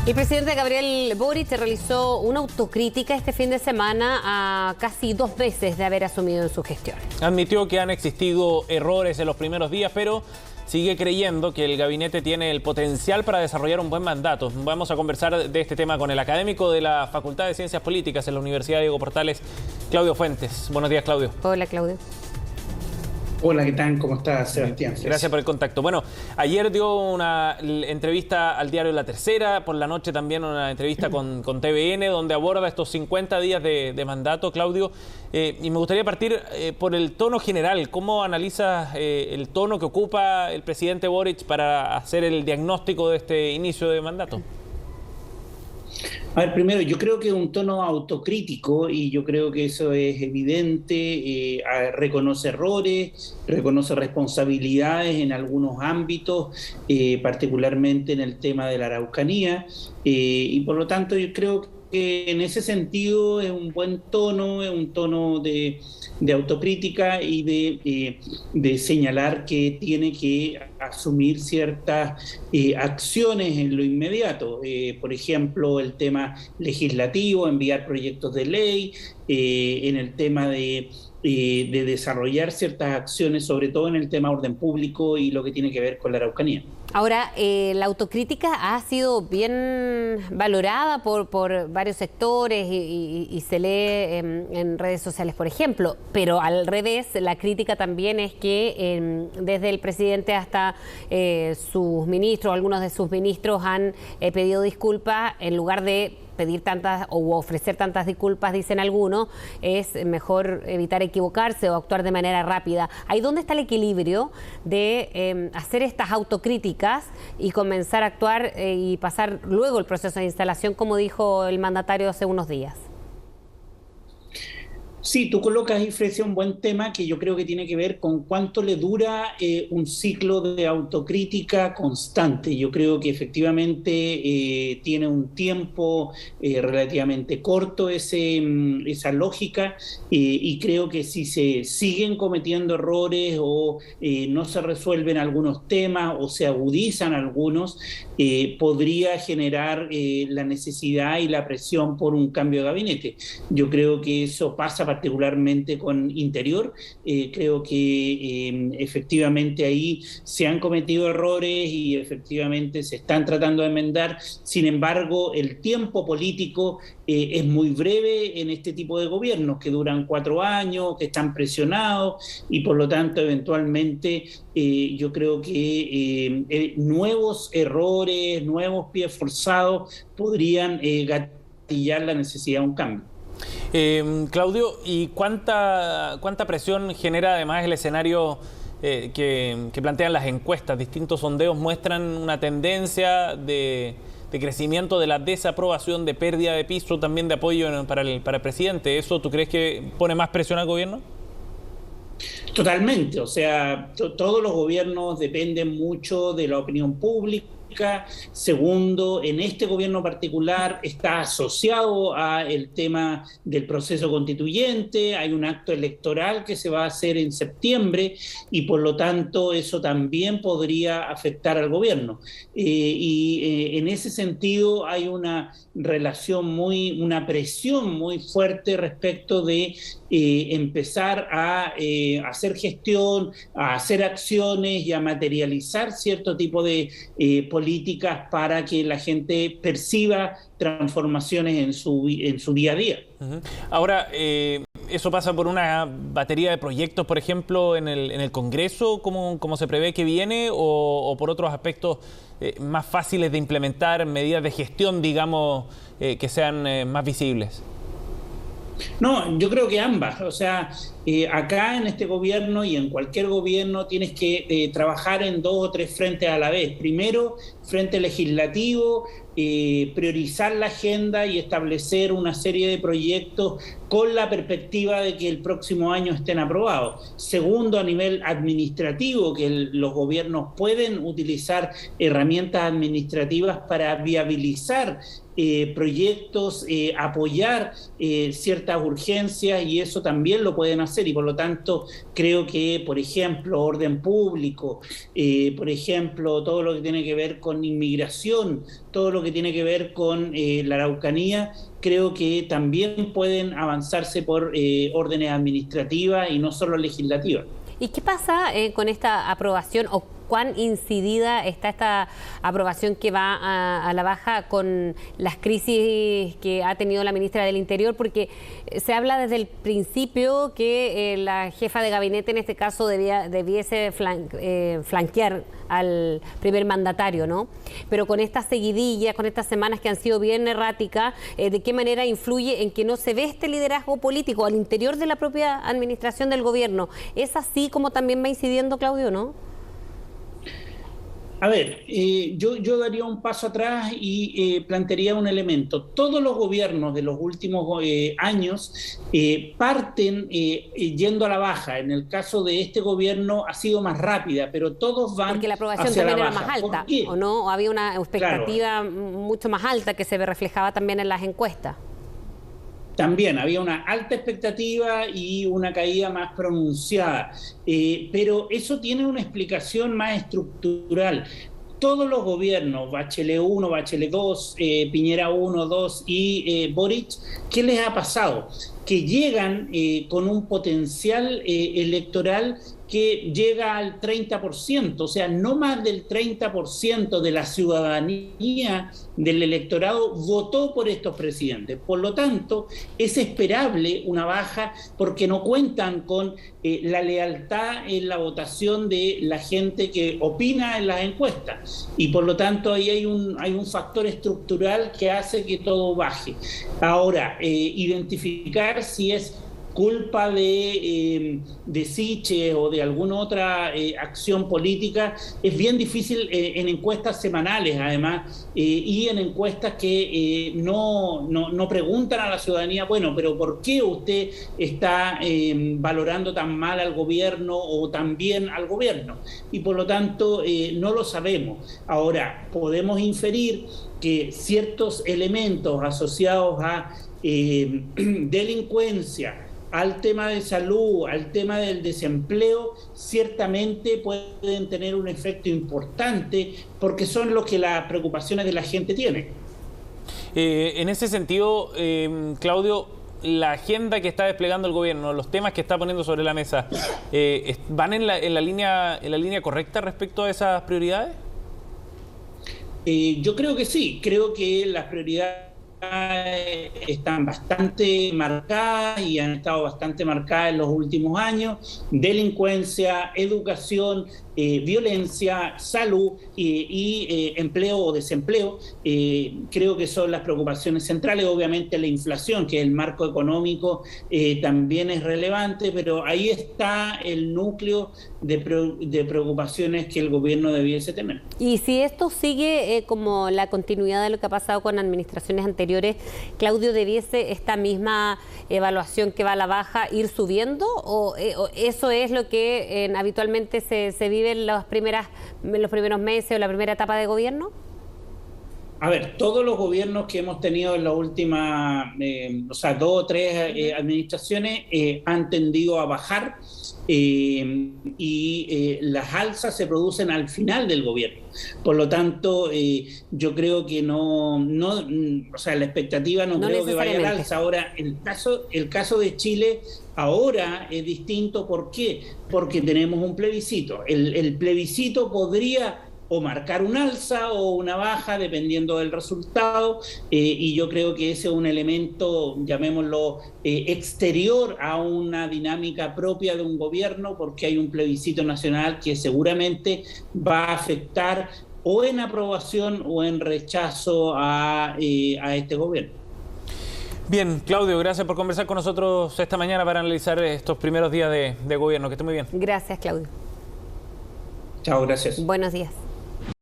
El presidente Gabriel Boric realizó una autocrítica este fin de semana a casi 2 meses de haber asumido en su gestión. Admitió que han existido errores en los primeros días, pero sigue creyendo que el gabinete tiene el potencial para desarrollar un buen mandato. Vamos a conversar de este tema con el académico de la Facultad de Ciencias Políticas en la Universidad Diego Portales, Claudio Fuentes. Buenos días, Claudio. Hola, Claudio. Hola, ¿qué tal? ¿Cómo estás, Sebastián? Gracias por el contacto. Bueno, ayer dio una entrevista al diario La Tercera, por la noche también una entrevista con TVN, donde aborda estos 50 días de mandato, Claudio. Y me gustaría partir por el tono general. ¿Cómo analizas el tono que ocupa el presidente Boric para hacer el diagnóstico de este inicio de mandato? A ver, primero, yo creo que es un tono autocrítico y yo creo que eso es evidente. Reconoce errores, reconoce responsabilidades en algunos ámbitos, particularmente en el tema de la Araucanía, y por lo tanto yo creo que en ese sentido es un buen tono, es un tono de autocrítica y de señalar que tiene que asumir ciertas acciones en lo inmediato. Por ejemplo, el tema legislativo, enviar proyectos de ley, en el tema de desarrollar ciertas acciones, sobre todo en el tema orden público y lo que tiene que ver con la Araucanía. Ahora, la autocrítica ha sido bien valorada por varios sectores y se lee en redes sociales, por ejemplo, pero al revés, la crítica también es que desde el presidente hasta sus ministros, algunos de sus ministros han pedido disculpas en lugar de pedir tantas o ofrecer tantas disculpas, dicen algunos, es mejor evitar equivocarse o actuar de manera rápida. ¿Ahí dónde está el equilibrio de hacer estas autocríticas y comenzar a actuar y pasar luego el proceso de instalación, como dijo el mandatario hace unos días? Sí, tú colocas ahí, Frecia, un buen tema que yo creo que tiene que ver con cuánto le dura un ciclo de autocrítica constante. Yo creo que efectivamente tiene un tiempo relativamente corto esa lógica, y creo que si se siguen cometiendo errores o no se resuelven algunos temas o se agudizan algunos, podría generar la necesidad y la presión por un cambio de gabinete. Yo creo que eso pasa particularmente con Interior. Creo que efectivamente ahí se han cometido errores y efectivamente se están tratando de enmendar. Sin embargo, el tiempo político es muy breve en este tipo de gobiernos que duran 4 años, que están presionados y por lo tanto eventualmente yo creo que nuevos errores, nuevos pies forzados podrían gatillar la necesidad de un cambio. Claudio, ¿y cuánta presión genera además el escenario que plantean las encuestas? Distintos sondeos muestran una tendencia de crecimiento de la desaprobación, de pérdida de piso, también de apoyo para el presidente. ¿Eso tú crees que pone más presión al gobierno? Totalmente, o sea, todos los gobiernos dependen mucho de la opinión pública. Segundo, en este gobierno particular está asociado al tema del proceso constituyente, hay un acto electoral que se va a hacer en septiembre y por lo tanto eso también podría afectar al gobierno. En ese sentido hay una una presión muy fuerte respecto de empezar a hacer gestión, a hacer acciones y a materializar cierto tipo de políticas para que la gente perciba transformaciones en su día a día. Uh-huh. Ahora, ¿eso pasa por una batería de proyectos, por ejemplo, en el Congreso, como se prevé que viene, o por otros aspectos más fáciles de implementar, medidas de gestión, digamos, que sean más visibles? No, yo creo que ambas. O sea, acá en este gobierno y en cualquier gobierno tienes que trabajar en 2 o 3 frentes a la vez. Primero, frente legislativo, priorizar la agenda y establecer una serie de proyectos con la perspectiva de que el próximo año estén aprobados. Segundo, a nivel administrativo, que los gobiernos pueden utilizar herramientas administrativas para viabilizar proyectos, apoyar ciertas urgencias, y eso también lo pueden hacer. hacer, y por lo tanto creo que, por ejemplo, orden público, por ejemplo, todo lo que tiene que ver con inmigración, todo lo que tiene que ver con la Araucanía, creo que también pueden avanzarse por órdenes administrativas y no solo legislativas. ¿Y qué pasa con esta aprobación o cuán incidida está esta aprobación que va a la baja con las crisis que ha tenido la ministra del Interior? Porque se habla desde el principio que la jefa de gabinete en este caso debiese flanquear al primer mandatario, ¿no? Pero con estas seguidillas, con estas semanas que han sido bien erráticas, ¿de qué manera influye en que no se ve este liderazgo político al interior de la propia administración del gobierno? ¿Es así como también va incidiendo, Claudio, no? A ver, yo daría un paso atrás y plantearía un elemento. Todos los gobiernos de los últimos años parten yendo a la baja. En el caso de este gobierno ha sido más rápida, pero todos van porque la aprobación hacia también la era baja. más alta, ¿Por qué? ¿o no? ¿O había una expectativa Claro, mucho más alta que se reflejaba también en las encuestas? también había una alta expectativa y una caída más pronunciada, pero eso tiene una explicación más estructural. Todos los gobiernos, Bachelet 1, Bachelet 2, Piñera 1, 2 y Boric, ¿qué les ha pasado? Que llegan con un potencial electoral que llega al 30%, o sea, no más del 30% de la ciudadanía del electorado votó por estos presidentes. Por lo tanto, es esperable una baja porque no cuentan con la lealtad en la votación de la gente que opina en las encuestas. Y por lo tanto, ahí hay un factor estructural que hace que todo baje. Ahora, identificar si es culpa de Sichel o de alguna otra acción política es bien difícil en encuestas semanales, además, y en encuestas que no preguntan a la ciudadanía, bueno, pero ¿por qué usted está valorando tan mal al gobierno o tan bien al gobierno? Y por lo tanto no lo sabemos. Ahora, podemos inferir que ciertos elementos asociados a delincuencia, al tema de salud, al tema del desempleo, ciertamente pueden tener un efecto importante porque son lo que las preocupaciones de la gente tiene. En ese sentido, Claudio, la agenda que está desplegando el gobierno, los temas que está poniendo sobre la mesa, ¿van en la línea correcta respecto a esas prioridades? Yo creo que sí, creo que las prioridades están bastante marcadas y han estado bastante marcadas en los últimos años: delincuencia, educación, violencia, salud y empleo o desempleo. Creo que son las preocupaciones centrales. Obviamente la inflación, que es el marco económico, también es relevante, pero ahí está el núcleo de preocupaciones que el gobierno debiese tener. Y si esto sigue como la continuidad de lo que ha pasado con administraciones anteriores, Claudio, ¿debiese esta misma evaluación que va a la baja ir subiendo? ¿O eso es lo que habitualmente se vive en los primeros meses o la primera etapa de gobierno? A ver, todos los gobiernos que hemos tenido en las últimas, 2 o 3 administraciones han tendido a bajar y las alzas se producen al final del gobierno. Por lo tanto, yo creo que la expectativa no creo que vaya al alza. Ahora, el caso de Chile ahora es distinto. ¿Por qué? Porque tenemos un plebiscito. El plebiscito podría o marcar un alza o una baja, dependiendo del resultado, y yo creo que ese es un elemento, llamémoslo, exterior a una dinámica propia de un gobierno, porque hay un plebiscito nacional que seguramente va a afectar o en aprobación o en rechazo a este gobierno. Bien, Claudio, gracias por conversar con nosotros esta mañana para analizar estos primeros días de gobierno. Que esté muy bien. Gracias, Claudio. Chao, gracias. Buenos días.